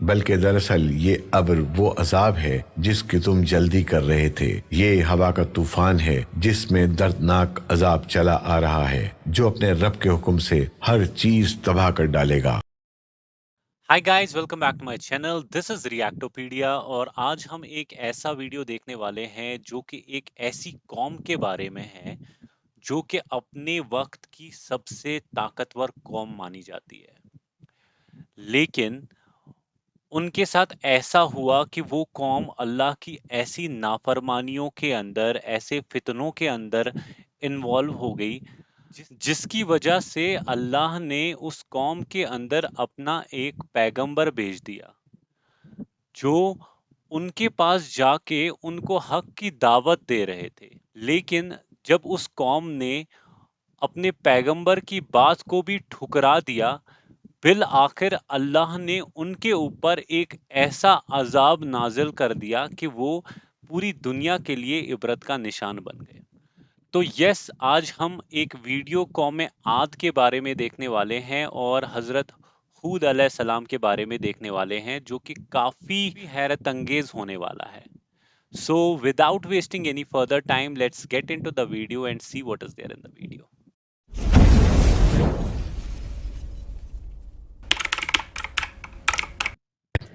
بلکہ دراصل یہ ابر وہ عذاب ہے جس کی تم جلدی کر رہے تھے۔ یہ ہوا کا طوفان ہے جس میں دردناک عذاب چلا آ رہا ہے، جو اپنے رب کے حکم سے ہر چیز تباہ کر ڈالے گا۔ Hi guys, welcome back to my channel, this is Reactopedia, اور آج ہم ایک ایسا ویڈیو دیکھنے والے ہیں جو کہ ایک ایسی قوم کے بارے میں ہے جو کہ اپنے وقت کی سب سے طاقتور قوم مانی جاتی ہے، لیکن ان کے ساتھ ایسا ہوا کہ وہ قوم اللہ کی ایسی نافرمانیوں کے اندر، ایسے فتنوں کے اندر انوالو ہو گئی جس کی وجہ سے اللہ نے اس قوم کے اندر اپنا ایک پیغمبر بھیج دیا جو ان کے پاس جا کے ان کو حق کی دعوت دے رہے تھے، لیکن جب اس قوم نے اپنے پیغمبر کی بات کو بھی ٹھکرا دیا، بالآخر اللہ نے ان کے اوپر ایک ایسا عذاب نازل کر دیا کہ وہ پوری دنیا کے لیے عبرت کا نشان بن گئے۔ تو یس، آج ہم ایک ویڈیو قوم عاد کے بارے میں دیکھنے والے ہیں اور حضرت ہود علیہ السلام کے بارے میں دیکھنے والے ہیں، جو کہ کافی حیرت انگیز ہونے والا ہے۔ So without wasting any further time, let's get into the video and see what is there in the video.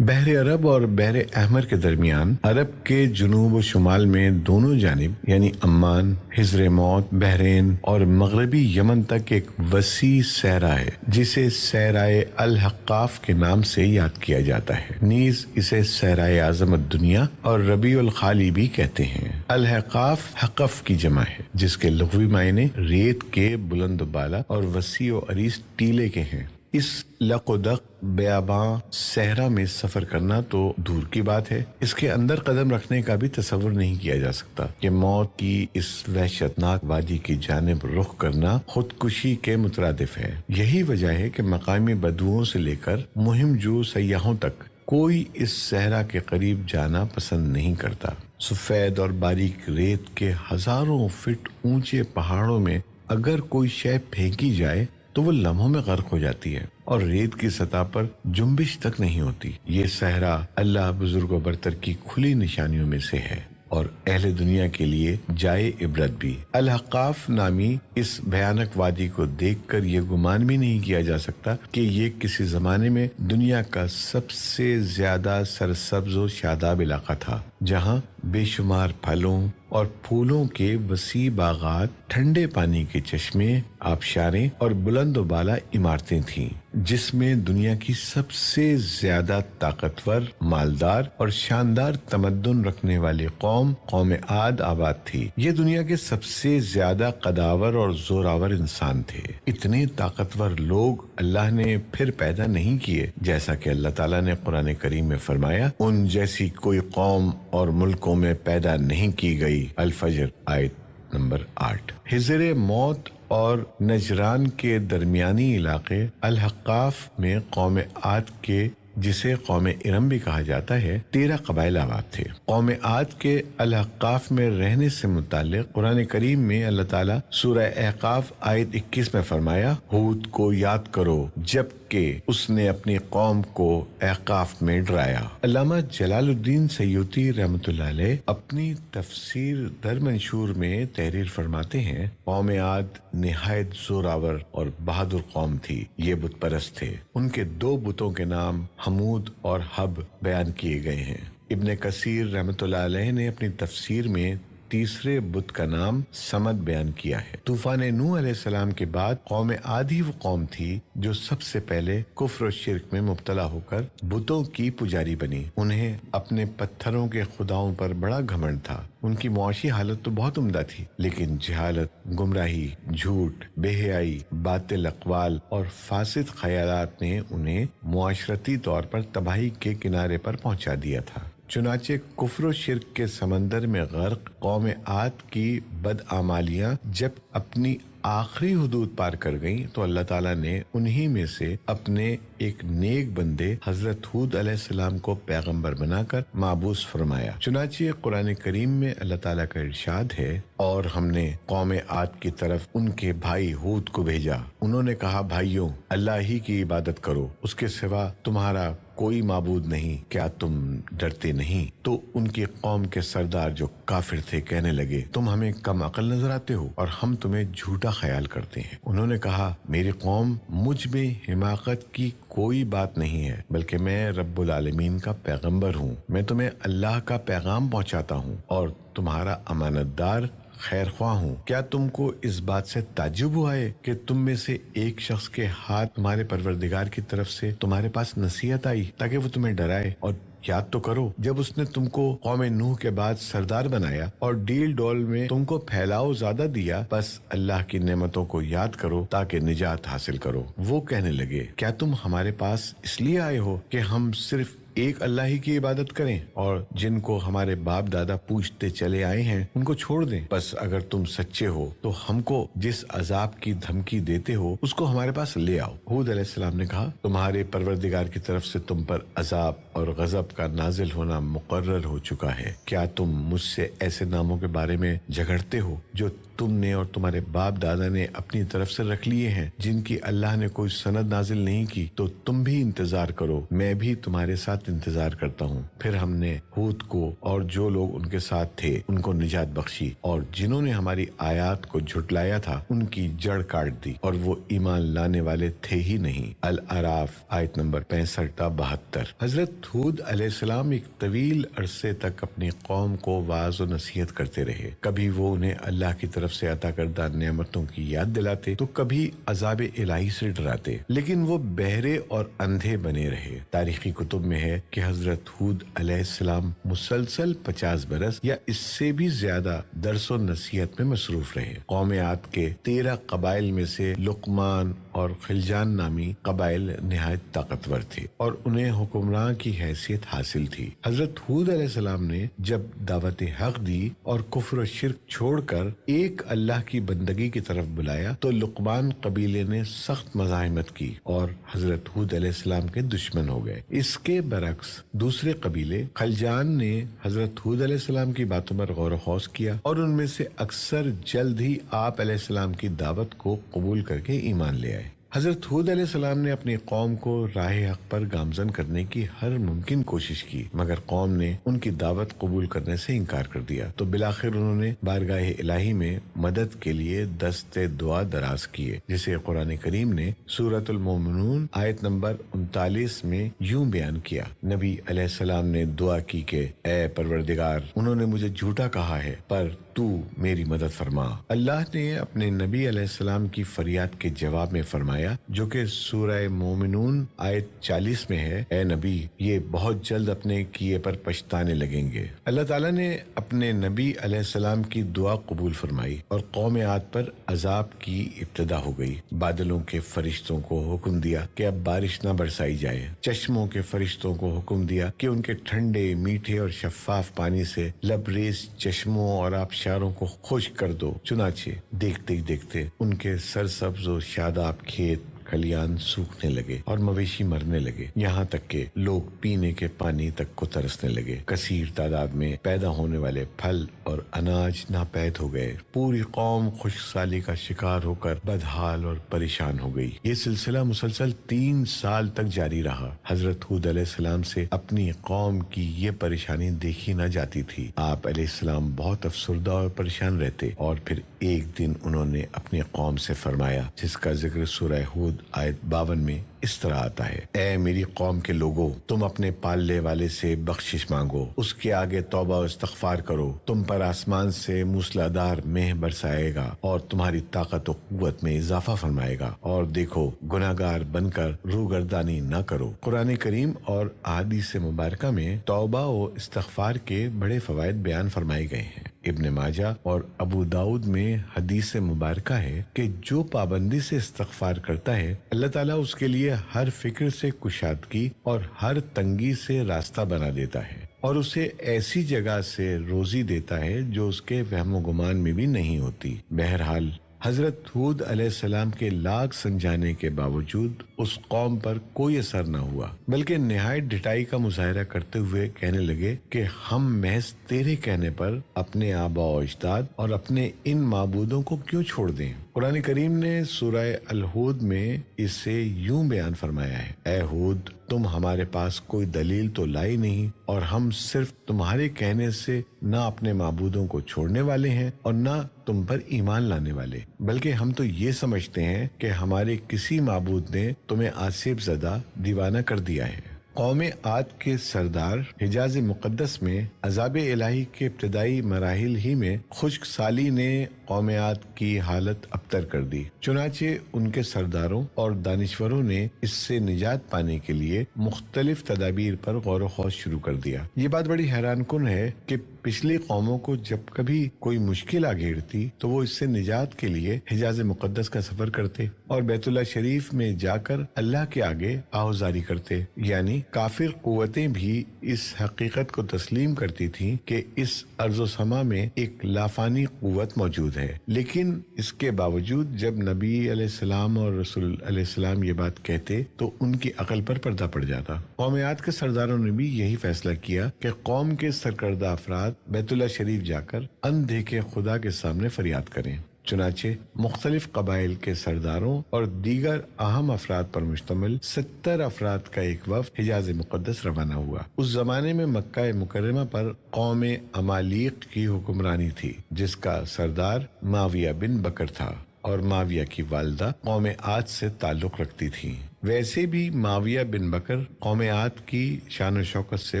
بحر عرب اور بحر احمر کے درمیان عرب کے جنوب و شمال میں دونوں جانب یعنی عمان، حضر موت، بحرین اور مغربی یمن تک ایک وسیع صحرا ہے جسے صحرائے الحقاف کے نام سے یاد کیا جاتا ہے، نیز اسے صحرائے عظمت دنیا اور ربیع الخالی بھی کہتے ہیں۔ الحقاف حقف کی جمع ہے جس کے لغوی معنی ریت کے بلند و بالا اور وسیع و عریض ٹیلے کے ہیں۔ اس لقدق بیاباں صحرا میں سفر کرنا تو دور کی بات ہے، اس کے اندر قدم رکھنے کا بھی تصور نہیں کیا جا سکتا کہ موت کی اس وحشتناک وادی کی جانب رخ کرنا خودکشی کے مترادف ہے۔ یہی وجہ ہے کہ مقامی بدوؤں سے لے کر مہم جو سیاحوں تک کوئی اس صحرا کے قریب جانا پسند نہیں کرتا۔ سفید اور باریک ریت کے ہزاروں فٹ اونچے پہاڑوں میں اگر کوئی شے پھینکی جائے تو وہ لمحوں میں غرق ہو جاتی ہے اور ریت کی سطح پر جنبش تک نہیں ہوتی۔ یہ صحرا اللہ بزرگ و برتر کی کھلی نشانیوں میں سے ہے اور اہل دنیا کے لیے جائے عبرت بھی۔ الحقاف نامی اس بھیانک وادی کو دیکھ کر یہ گمان بھی نہیں کیا جا سکتا کہ یہ کسی زمانے میں دنیا کا سب سے زیادہ سرسبز و شاداب علاقہ تھا، جہاں بے شمار پھلوں اور پھولوں کے وسیع باغات، ٹھنڈے پانی کے چشمے، آبشاریں اور بلند و بالا عمارتیں تھیں، جس میں دنیا کی سب سے زیادہ طاقتور، مالدار اور شاندار تمدن رکھنے والی قوم عاد آباد تھی۔ یہ دنیا کے سب سے زیادہ قداور اور زوراور انسان تھے۔ اتنے طاقتور لوگ اللہ نے پھر پیدا نہیں کیے، جیسا کہ اللہ تعالیٰ نے قرآن کریم میں فرمایا، ان جیسی کوئی قوم اور ملکوں میں پیدا نہیں کی گئی۔ الفجر آیت نمبر 8۔ حضر موت اور نجران کے درمیانی علاقے الحقاف میں قوم عاد کے، جسے قوم ارم بھی کہا جاتا ہے، 13 قبائل آباد تھے۔ قوم عاد کے الحقاف میں رہنے سے متعلق قرآن کریم میں اللہ تعالیٰ سورہ احقاف آیت 21 میں فرمایا، ہود کو یاد کرو جب کہ اس نے اپنی قوم کو احقاف میں ڈرایا۔ علامہ جلال الدین سیوطی رحمۃ اللہ علیہ اپنی تفسیر در منشور میں تحریر فرماتے ہیں، قوم عاد نہایت زوراور اور بہادر قوم تھی۔ یہ بت پرست تھے۔ ان کے 2 بتوں کے نام حمود اور حب بیان کیے گئے ہیں۔ ابن کثیر رحمۃ اللہ علیہ نے اپنی تفسیر میں تیسرے بت کا نام سمد بیان کیا ہے۔ طوفان نوح علیہ السلام کے بعد قوم عاد ہی وہ قوم تھی جو سب سے پہلے کفر و شرک میں مبتلا ہو کر بتوں کی پجاری بنی۔ انہیں اپنے پتھروں کے خداؤں پر بڑا گھمنڈ تھا۔ ان کی معاشی حالت تو بہت عمدہ تھی، لیکن جہالت، گمراہی، جھوٹ، بے حیائی، باطل اقوال اور فاسد خیالات نے انہیں معاشرتی طور پر تباہی کے کنارے پر پہنچا دیا تھا۔ چنانچہ کفر و شرک کے سمندر میں غرق قوم عاد کی بدعمالیاں جب اپنی آخری حدود پار کر گئیں تو اللہ تعالیٰ نے انہی میں سے اپنے ایک نیک بندے حضرت ہود علیہ السلام کو پیغمبر بنا کر معبوس فرمایا۔ چنانچہ قرآن کریم میں اللہ تعالیٰ کا ارشاد ہے، اور ہم نے قوم عاد کی طرف ان کے بھائی ہود کو بھیجا، انہوں نے کہا بھائیوں اللہ ہی کی عبادت کرو، اس کے سوا تمہارا کوئی معبود نہیں، کیا تم ڈرتے نہیں؟ تو ان کی قوم کے سردار جو کافر تھے کہنے لگے تم ہمیں کم عقل نظر آتے ہو اور ہم تمہیں جھوٹا خیال کرتے ہیں۔ انہوں نے کہا میری قوم مجھ میں حماقت کی کوئی بات نہیں ہے، بلکہ میں رب العالمین کا پیغمبر ہوں، میں تمہیں اللہ کا پیغام پہنچاتا ہوں اور تمہارا امانت دار خیر خواہ ہوں۔ کیا تم کو اس بات سے تعجب ہوا ہے کہ تم میں سے ایک شخص کے ہاتھ تمہارے پروردگار کی طرف سے تمہارے پاس نصیحت آئی تاکہ وہ تمہیں ڈرائے؟ اور یاد تو کرو جب اس نے تم کو قوم نوح کے بعد سردار بنایا اور ڈیل ڈول میں تم کو پھیلاؤ زیادہ دیا، بس اللہ کی نعمتوں کو یاد کرو تاکہ نجات حاصل کرو۔ وہ کہنے لگے کیا تم ہمارے پاس اس لیے آئے ہو کہ ہم صرف ایک اللہ ہی کی عبادت کریں اور جن کو ہمارے باپ دادا پوچھتے چلے آئے ہیں ان کو چھوڑ دیں؟ بس اگر تم سچے ہو تو ہم کو جس عذاب کی دھمکی دیتے ہو اس کو ہمارے پاس لے آؤ۔ ہود علیہ السلام نے کہا تمہارے پروردگار کی طرف سے تم پر عذاب اور غضب کا نازل ہونا مقرر ہو چکا ہے، کیا تم مجھ سے ایسے ناموں کے بارے میں جھگڑتے ہو جو تم نے اور تمہارے باپ دادا نے اپنی طرف سے رکھ لیے ہیں، جن کی اللہ نے کوئی سند نازل نہیں کی؟ تو تم بھی انتظار کرو، میں بھی تمہارے ساتھ انتظار کرتا ہوں۔ پھر ہم نے ہود کو اور جو لوگ ان کے ساتھ تھے ان کو نجات بخشی، اور جنہوں نے ہماری آیات کو جھٹلایا تھا ان کی جڑ کاٹ دی اور وہ ایمان لانے والے تھے ہی نہیں۔ الاعراف آیت نمبر 65 تا 72۔ حضرت ہود علیہ السلام ایک طویل عرصے تک اپنی قوم کو واعظ و نصیحت کرتے رہے، کبھی وہ انہیں اللہ کی طرف سے عطا کردہ نعمتوں کی یاد دلاتے تو کبھی عذاب الہی سے ڈراتے، لیکن وہ بہرے اور اندھے بنے رہے۔ تاریخی کتب میں ہے کہ حضرت ہود علیہ السلام مسلسل 50 برس یا اس سے بھی زیادہ درس و نصیحت میں مصروف رہے۔ قوم عاد کے 13 قبائل میں سے لقمان اور خلجان نامی قبائل نہایت طاقتور تھے اور انہیں حکمراں کی حیثیت حاصل تھی۔ حضرت ہود علیہ السلام نے جب دعوت حق دی اور کفر و شرک چھوڑ کر ایک اللہ کی بندگی کی طرف بلایا تو لقمان قبیلے نے سخت مزاحمت کی اور حضرت ہود علیہ السلام کے دشمن ہو گئے۔ اس کے برعکس دوسرے قبیلے خلجان نے حضرت ہود علیہ السلام کی باتوں پر غور و خوض کیا اور ان میں سے اکثر جلد ہی آپ علیہ السلام کی دعوت کو قبول کر کے ایمان لے آئے۔ حضرت ہود علیہ السلام نے اپنی قوم کو راہ حق پر گامزن کرنے کی ہر ممکن کوشش کی، مگر قوم نے ان کی دعوت قبول کرنے سے انکار کر دیا، تو بالآخر انہوں نے بارگاہ الہی میں مدد کے لیے دست دعا دراز کیے، جسے قرآن کریم نے سورۃ المومنون آیت نمبر 39 میں یوں بیان کیا۔ نبی علیہ السلام نے دعا کی کہ اے پروردگار، انہوں نے مجھے جھوٹا کہا ہے پر تو میری مدد فرما۔ اللہ نے اپنے نبی علیہ السلام کی فریاد کے جواب میں فرمایا، جو کہ سورہ مومنون آیت 40 میں ہے، اے نبی یہ بہت جلد اپنے کیے پر پچھتانے لگیں گے۔ اللہ تعالیٰ نے اپنے نبی علیہ السلام کی دعا قبول فرمائی اور قوم عاد پر عذاب کی ابتدا ہو گئی۔ بادلوں کے فرشتوں کو حکم دیا کہ اب بارش نہ برسائی جائے، چشموں کے فرشتوں کو حکم دیا کہ ان کے ٹھنڈے میٹھے اور شفاف پانی سے لبریز چشموں اور آبشاروں کو خشک کر دو۔ چنانچہ دیکھتے ہی دیکھتے ان کے سرسبز و شاداب کھیت کھلیان سوکھنے لگے اور مویشی مرنے لگے، یہاں تک کہ لوگ پینے کے پانی تک کو ترسنے لگے۔ کثیر تعداد میں پیدا ہونے والے پھل اور اناج ناپید ہو گئے۔ پوری قوم خشک سالی کا شکار ہو کر بدحال اور پریشان ہو گئی۔ یہ سلسلہ مسلسل 3 سال تک جاری رہا۔ حضرت ہود علیہ السلام سے اپنی قوم کی یہ پریشانی دیکھی نہ جاتی تھی۔ آپ علیہ السلام بہت افسردہ اور پریشان رہتے، اور پھر ایک دن انہوں نے اپنی قوم سے فرمایا، جس کا ذکر سورہ ہود آیت 52 میں اس طرح آتا ہے، اے میری قوم کے لوگوں، تم اپنے پالنے والے سے بخشش مانگو، اس کے آگے توبہ و استغفار کرو، تم پر آسمان سے موسلادھار مہ برسائے گا اور تمہاری طاقت و قوت میں اضافہ فرمائے گا، اور دیکھو گناہگار بن کر روگردانی نہ کرو۔ قرآن کریم اور احادیث مبارکہ میں توبہ و استغفار کے بڑے فوائد بیان فرمائے گئے ہیں۔ ابن ماجہ اور ابو داؤد میں حدیث مبارکہ ہے کہ جو پابندی سے استغفار کرتا ہے، اللہ تعالیٰ اس کے لیے ہر فکر سے کشادگی اور ہر تنگی سے راستہ بنا دیتا ہے، اور اسے ایسی جگہ سے روزی دیتا ہے جو اس کے وہم و گمان میں بھی نہیں ہوتی۔ بہرحال حضرت ہود علیہ السلام کے لاکھ سمجھانے کے باوجود اس قوم پر کوئی اثر نہ ہوا، بلکہ نہایت ڈٹائی کا مظاہرہ کرتے ہوئے کہنے لگے کہ ہم محض تیرے کہنے پر اپنے آباء و اجداد اور اپنے ان معبودوں کو کیوں چھوڑ دیں؟ قرآن کریم نے سورہ الہود میں اسے یوں بیان فرمایا ہے: اے ہود، تم ہمارے پاس کوئی دلیل تو لائی نہیں، اور ہم صرف تمہارے کہنے سے نہ اپنے معبودوں کو چھوڑنے والے ہیں اور نہ تم پر ایمان لانے والے، بلکہ ہم تو یہ سمجھتے ہیں کہ ہمارے کسی معبود نے تمہیں آصف زدہ دیوانہ کر دیا ہے۔ قوم عاد کے سردار حجاز مقدس میں عذاب الہی کے ابتدائی مراحل ہی میں خشک سالی نے قوم عاد کی حالت ابتر کر دی، چنانچہ ان کے سرداروں اور دانشوروں نے اس سے نجات پانے کے لیے مختلف تدابیر پر غور و خوض شروع کر دیا۔ یہ بات بڑی حیران کن ہے کہ پچھلی قوموں کو جب کبھی کوئی مشکل آ گھیرتی تو وہ اس سے نجات کے لیے حجاز مقدس کا سفر کرتے اور بیت اللہ شریف میں جا کر اللہ کے آگے آہوزاری کرتے، یعنی کافر قوتیں بھی اس حقیقت کو تسلیم کرتی تھیں کہ اس ارض و سما میں ایک لافانی قوت موجود ہے، لیکن اس کے باوجود جب نبی علیہ السلام اور رسول علیہ السلام یہ بات کہتے تو ان کی عقل پر پردہ پڑ جاتا۔ قوم عاد کے سرداروں نے بھی یہی فیصلہ کیا کہ قوم کے سرکردہ افراد بیت اللہ شریف جا کر اندھیکے خدا کے سامنے فریاد کریں۔ چنانچہ مختلف قبائل کے سرداروں اور دیگر اہم افراد پر مشتمل 70 افراد کا ایک وفد حجاز مقدس روانہ ہوا۔ اس زمانے میں مکہ مکرمہ پر قوم عمالیق کی حکمرانی تھی، جس کا سردار معاویہ بن بکر تھا، اور معاویہ کی والدہ قوم عاد سے تعلق رکھتی تھی۔ ویسے بھی معاویہ بن بکر قوم عاد کی شان و شوکت سے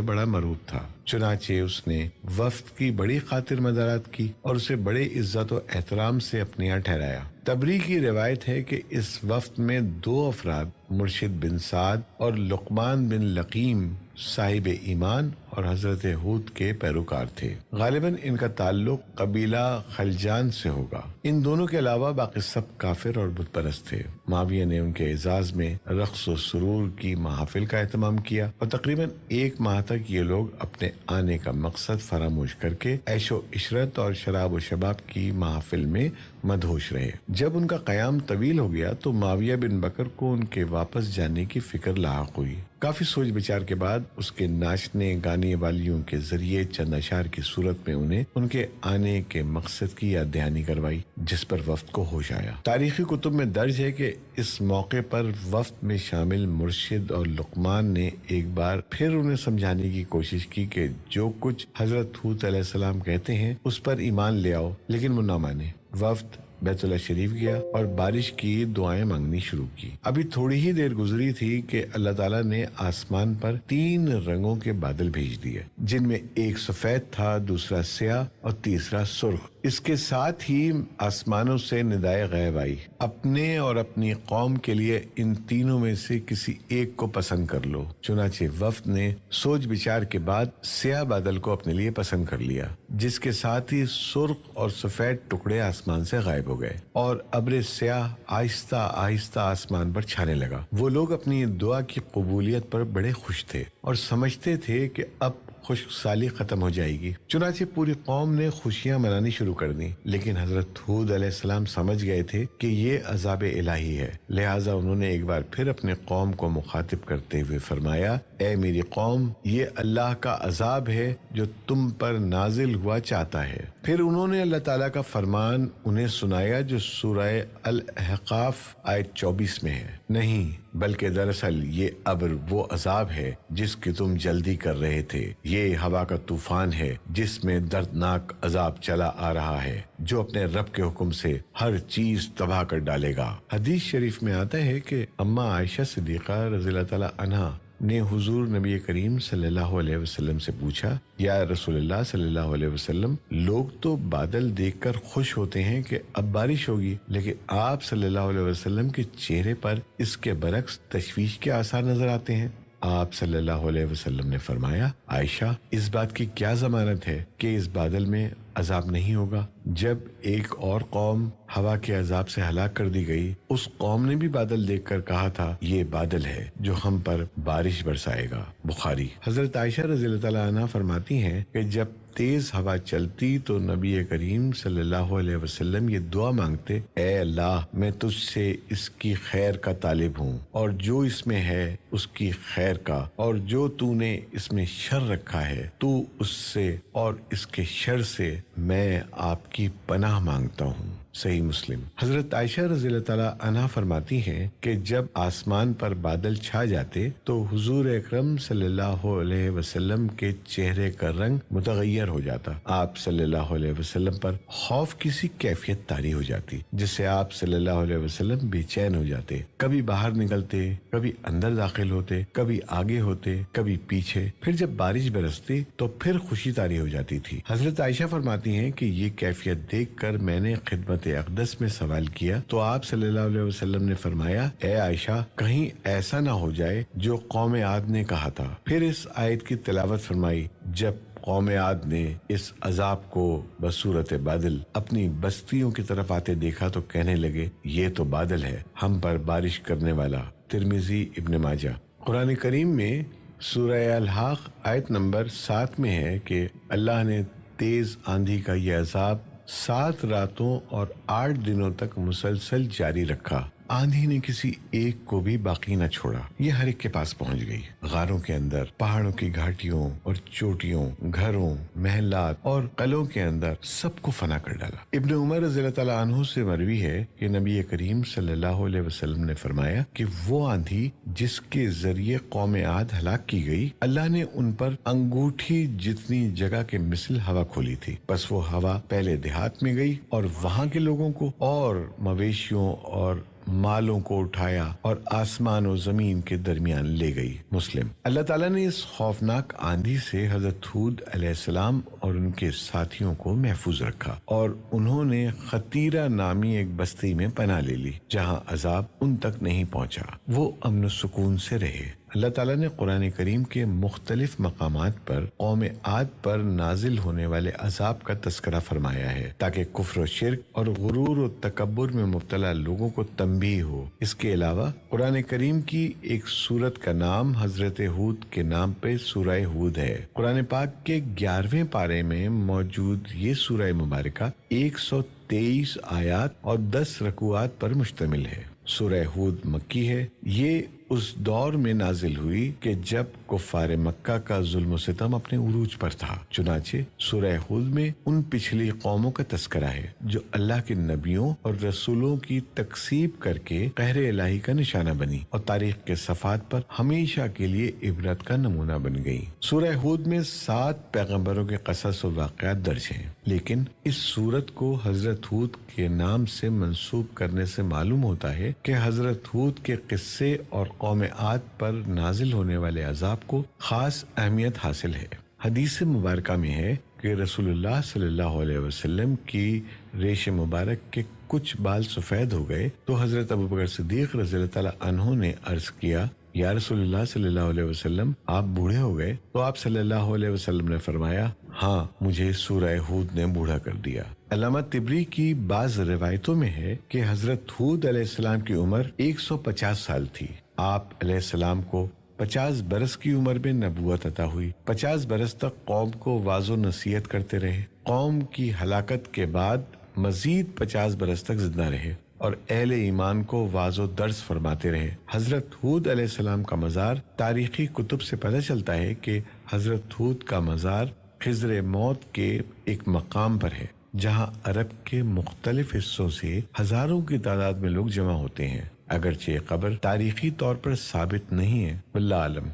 بڑا مرعوب تھا، چنانچہ اس نے وفد کی بڑی خاطر مدارات کی اور اسے بڑے عزت و احترام سے اپنے یہاں ٹھہرایا۔ تبری کی روایت ہے کہ اس وفد میں 2 افراد مرشد بن سعد اور لقمان بن لقیم صاحب ایمان اور حضرت ہود کے پیروکار تھے۔ غالباً ان کا تعلق قبیلہ خلجان سے ہوگا۔ ان دونوں کے علاوہ باقی سب کافر اور بت پرست تھے۔ معاویہ نے ان کے اعزاز میں رقص و سرور کی محافل کا اہتمام کیا اور تقریباً 1 ماہ تک یہ لوگ اپنے آنے کا مقصد فراموش کر کے عیش و عشرت اور شراب و شباب کی محافل میں مدہوش رہے۔ جب ان کا قیام طویل ہو گیا تو معاویہ بن بکر کو ان کے واپس جانے کی فکر لاحق ہوئی۔ کافی سوچ بچار کے بعد اس کے ناچنے گانے والیوں کے ذریعے چند اشعار کی صورت میں انہیں ان کے آنے کے مقصد کی یاد دہانی کروائی، جس پر وفد کو ہوش آیا۔ تاریخی کتب میں درج ہے کہ اس موقع پر وفد میں شامل مرشد اور لقمان نے ایک بار پھر انہیں سمجھانے کی کوشش کی کہ جو کچھ حضرت ہود علیہ السلام کہتے ہیں اس پر ایمان لے آؤ، لیکن وہ نہ مانے۔ وفد بیت اللہ شریف گیا اور بارش کی دعائیں مانگنی شروع کی۔ ابھی تھوڑی ہی دیر گزری تھی کہ اللہ تعالیٰ نے آسمان پر 3 رنگوں کے بادل بھیج دیے، جن میں ایک سفید تھا، دوسرا سیاہ اور تیسرا سرخ۔ اس کے ساتھ ہی آسمانوں سے ندائے غیب آئی: اپنے اور اپنی قوم کے لیے ان تینوں میں سے کسی ایک کو پسند کر لو۔ چنانچہ وفد نے سوچ بچار کے بعد سیاہ بادل کو اپنے لیے پسند کر لیا، جس کے ساتھ ہی سرخ اور سفید ٹکڑے آسمان سے غائب ہو گئے اور ابر سیاہ آہستہ آہستہ آسمان پر چھانے لگا۔ وہ لوگ اپنی دعا کی قبولیت پر بڑے خوش تھے اور سمجھتے تھے کہ اب خشک سالی ختم ہو جائے گی۔ چنانچہ پوری قوم نے خوشیاں منانی شروع کر دیں، لیکن حضرت ہود علیہ السلام سمجھ گئے تھے کہ یہ عذاب الہی ہے، لہٰذا انہوں نے ایک بار پھر اپنے قوم کو مخاطب کرتے ہوئے فرمایا: اے میری قوم، یہ اللہ کا عذاب ہے جو تم پر نازل ہوا چاہتا ہے۔ پھر انہوں نے اللہ تعالیٰ کا فرمان انہیں سنایا جو سورہ الاحقاف آیت 24 میں ہے: نہیں، بلکہ دراصل یہ ابر وہ عذاب ہے جس کی تم جلدی کر رہے تھے، یہ ہوا کا طوفان ہے جس میں دردناک عذاب چلا آ رہا ہے، جو اپنے رب کے حکم سے ہر چیز تباہ کر ڈالے گا۔ حدیث شریف میں آتا ہے کہ اماں عائشہ صدیقہ رضی اللہ تعالیٰ عنہا نے حضور نبی کریم صلی اللہ علیہ وسلم سے پوچھا: یا رسول اللہ صلی اللہ علیہ وسلم، لوگ تو بادل دیکھ کر خوش ہوتے ہیں کہ اب بارش ہوگی، لیکن آپ صلی اللہ علیہ وسلم کے چہرے پر اس کے برعکس تشویش کے آثار نظر آتے ہیں۔ آپ صلی اللہ علیہ وسلم نے فرمایا: عائشہ، اس بات کی کیا ضمانت ہے کہ اس بادل میں عذاب نہیں ہوگا۔ جب ایک اور قوم ہوا کے عذاب سے ہلاک کر دی گئی، اس قوم نے بھی بادل دیکھ کر کہا تھا یہ بادل ہے جو ہم پر بارش برسائے گا۔ بخاری۔ حضرت عائشہ رضی اللہ تعالیٰ عنہ فرماتی ہیں کہ جب تیز ہوا چلتی تو نبی کریم صلی اللہ علیہ وسلم یہ دعا مانگتے، اے اللہ میں تجھ سے اس کی خیر کا طالب ہوں، اور جو اس میں ہے اس کی خیر کا، اور جو تو نے اس میں شر رکھا ہے تو اس سے اور اس کے شر سے میں آپ کی پناہ مانگتا ہوں۔ صحیح مسلم۔ حضرت عائشہ رضی اللہ تعالیٰ عنہ فرماتی ہیں کہ جب آسمان پر بادل چھا جاتے تو حضور اکرم صلی اللہ علیہ وسلم کے چہرے کا رنگ متغیر ہو جاتا۔ آپ صلی اللہ علیہ وسلم پر خوف کی سی کیفیت طاری ہو جاتی جس سے آپ صلی اللہ علیہ وسلم بے چین ہو جاتے، کبھی باہر نکلتے، کبھی اندر داخل ہوتے، کبھی آگے ہوتے، کبھی پیچھے، پھر جب بارش برستی تو پھر خوشی طاری ہو جاتی تھی۔ حضرت عائشہ فرماتی ہیں کہ یہ کیفیت دیکھ کر میں نے خدمت اقدس میں سوال کیا تو آپ صلی اللہ علیہ وسلم نے فرمایا، اے عائشہ کہیں ایسا نہ ہو جائے جو قوم عاد نے کہا تھا۔ پھر اس آیت کی تلاوت فرمائی۔ جب قوم عاد نے اس عذاب کو بصورت بادل اپنی بستیوں کی طرف آتے دیکھا تو کہنے لگے یہ تو بادل ہے ہم پر بارش کرنے والا۔ ترمذی، ابن ماجہ۔ قرآن کریم میں سورہ الحاق آیت نمبر 7 میں ہے کہ اللہ نے تیز آندھی کا یہ عذاب 7 راتوں اور 8 دنوں تک مسلسل جاری رکھا۔ آندھی نے کسی ایک کو بھی باقی نہ چھوڑا، یہ ہر ایک کے پاس پہنچ گئی۔ غاروں کے اندر، پہاڑوں کی گھاٹیوں اور چوٹیوں، گھروں، محلات اور قلعوں کے اندر سب کو فنا کر ڈالا۔ ابن عمر رضی اللہ تعالیٰ عنہ سے مروی ہے کہ نبی کریم صلی اللہ علیہ وسلم نے فرمایا کہ وہ آندھی جس کے ذریعے قوم عاد ہلاک کی گئی، اللہ نے ان پر انگوٹھی جتنی جگہ کے مثل ہوا کھولی تھی، بس وہ ہوا پہلے دیہات میں گئی اور وہاں کے لوگوں کو اور مویشیوں اور مالوں کو اٹھایا اور آسمان و زمین کے درمیان لے گئی۔ مسلم۔ اللہ تعالیٰ نے اس خوفناک آندھی سے حضرت ہود علیہ السلام اور ان کے ساتھیوں کو محفوظ رکھا اور انہوں نے خطیرہ نامی ایک بستی میں پناہ لے لی جہاں عذاب ان تک نہیں پہنچا، وہ امن و سکون سے رہے۔ اللہ تعالیٰ نے قرآن کریم کے مختلف مقامات پر قوم عاد پر نازل ہونے والے عذاب کا تذکرہ فرمایا ہے تاکہ کفر و شرک اور غرور و تکبر میں مبتلا لوگوں کو تنبیہ ہو۔ اس کے علاوہ قرآن کریم کی ایک سورت کا نام حضرت ہود کے نام پہ سورہ ہود ہے۔ قرآن پاک کے 11ویں پارے میں موجود یہ سورہ مبارکہ 123 آیات اور 10 رکوعات پر مشتمل ہے۔ سورہ ہود مکی ہے۔ یہ اس دور میں نازل ہوئی کہ جب کفار مکہ کا ظلم و ستم اپنے عروج پر تھا، چنانچہ سورہ ہود میں ان پچھلی قوموں کا تذکرہ ہے جو اللہ کے نبیوں اور رسولوں کی تکذیب کر کے قہر الہی کا نشانہ بنی اور تاریخ کے صفحات پر ہمیشہ کے لیے عبرت کا نمونہ بن گئی۔ سورہ ہود میں 7 پیغمبروں کے قصص و واقعات درج ہیں، لیکن اس سورت کو حضرت ہود کے نام سے منسوب کرنے سے معلوم ہوتا ہے کہ حضرت ہود کے قصے اور قوم عاد پر نازل ہونے والے عذاب کو خاص اہمیت حاصل ہے۔ حدیث مبارکہ میں ہے کہ رسول اللہ صلی اللہ علیہ وسلم کی ریش مبارک کے کچھ بال سفید ہو گئے تو حضرت ابوبکر صدیق رضی اللہ تعالیٰ عنہ نے عرض کیا، یا رسول اللہ صلی اللہ علیہ وسلم آپ بوڑھے ہو گئے؟ تو آپ صلی اللہ علیہ وسلم نے فرمایا، ہاں مجھے سورہ ہود نے بوڑھا کر دیا۔ علامہ طبری کی بعض روایتوں میں ہے کہ حضرت ہود علیہ السلام کی عمر 150 سال تھی۔ آپ علیہ السلام کو 50 برس کی عمر میں نبوت عطا ہوئی۔ 50 برس تک قوم کو واعظ و نصیحت کرتے رہے۔ قوم کی ہلاکت کے بعد مزید 50 برس تک زندہ رہے اور اہل ایمان کو واعظ و درس فرماتے رہے۔ حضرت ہود علیہ السلام کا مزار تاریخی کتب سے پتہ چلتا ہے کہ حضرت ہود کا مزار خضر موت کے ایک مقام پر ہے جہاں عرب کے مختلف حصوں سے ہزاروں کی تعداد میں لوگ جمع ہوتے ہیں، اگرچہ یہ قبر تاریخی طور پر ثابت نہیں ہے، واللہ عالم۔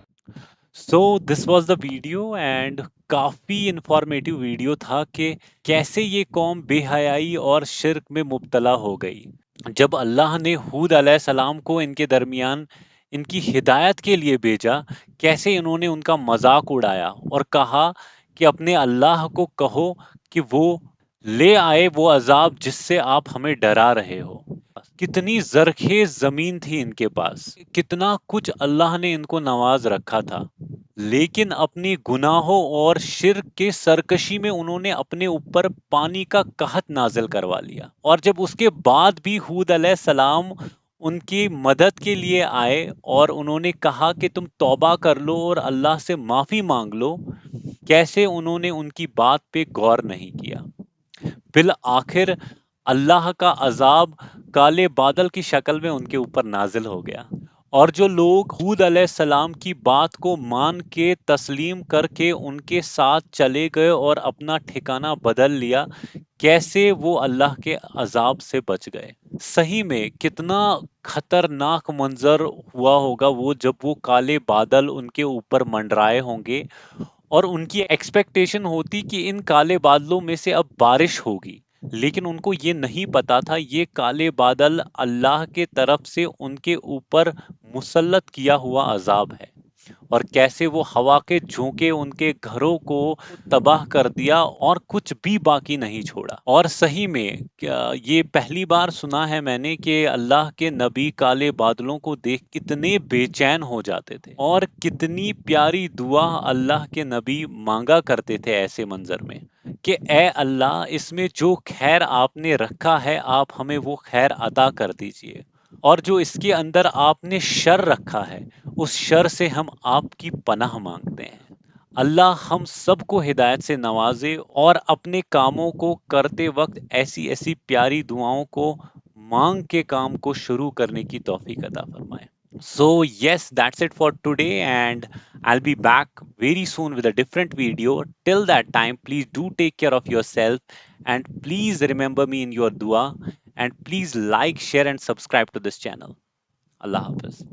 So this was the video and کافی انفارمیٹیو ویڈیو تھا کہ کیسے یہ قوم بے حیائی اور شرک میں مبتلا ہو گئی۔ جب اللہ نے ہود علیہ السلام کو ان کے درمیان ان کی ہدایت کے لیے بھیجا، کیسے انہوں نے ان کا مذاق اڑایا اور کہا کہ اپنے اللہ کو کہو کہ وہ لے آئے وہ عذاب جس سے آپ ہمیں ڈرا رہے ہو۔ کتنی زرخیز زمین تھی ان کے پاس، کتنا کچھ اللہ نے ان کو نواز رکھا تھا، لیکن اپنی گناہوں اور شرک کے سرکشی میں انہوں نے اپنے اوپر پانی کا قحط نازل کروا لیا، اور جب اس کے بعد بھی ہود علیہ السلام ان کی مدد کے لیے آئے اور انہوں نے کہا کہ تم توبہ کر لو اور اللہ سے معافی مانگ لو، کیسے انہوں نے ان کی بات پہ غور نہیں کیا۔ بالآخر اللہ کا عذاب کالے بادل کی شکل میں ان کے اوپر نازل ہو گیا، اور جو لوگ ہود علیہ السلام کی بات کو مان کے تسلیم کر کے ان کے ساتھ چلے گئے اور اپنا ٹھکانہ بدل لیا، کیسے وہ اللہ کے عذاب سے بچ گئے۔ صحیح میں کتنا خطرناک منظر ہوا ہوگا وہ، جب وہ کالے بادل ان کے اوپر منڈرائے ہوں گے اور ان کی ایکسپیکٹیشن ہوتی کہ ان کالے بادلوں میں سے اب بارش ہوگی، لیکن ان کو یہ نہیں پتا تھا یہ کالے بادل اللہ کے طرف سے ان کے اوپر مسلط کیا ہوا عذاب ہے، اور کیسے وہ ہوا کے جھونکے ان کے گھروں کو تباہ کر دیا اور کچھ بھی باقی نہیں چھوڑا۔ اور صحیح میں یہ پہلی بار سنا ہے میں نے کہ اللہ کے نبی کالے بادلوں کو دیکھ کتنے بے چین ہو جاتے تھے، اور کتنی پیاری دعا اللہ کے نبی مانگا کرتے تھے ایسے منظر میں کہ اے اللہ، اس میں جو خیر آپ نے رکھا ہے آپ ہمیں وہ خیر عطا کر دیجئے، اور جو اس کے اندر آپ نے شر رکھا ہے اس شر سے ہم آپ کی پناہ مانگتے ہیں۔ اللہ ہم سب کو ہدایت سے نوازے اور اپنے کاموں کو کرتے وقت ایسی ایسی پیاری دعاؤں کو مانگ کے کام کو شروع کرنے کی توفیق عطا فرمائے۔ So yes, that's it for today, and I'll be back very soon with a different video. Till that time, please do take care of yourself, and please remember me in your dua, and please like, share and subscribe to this channel. Allah Hafiz.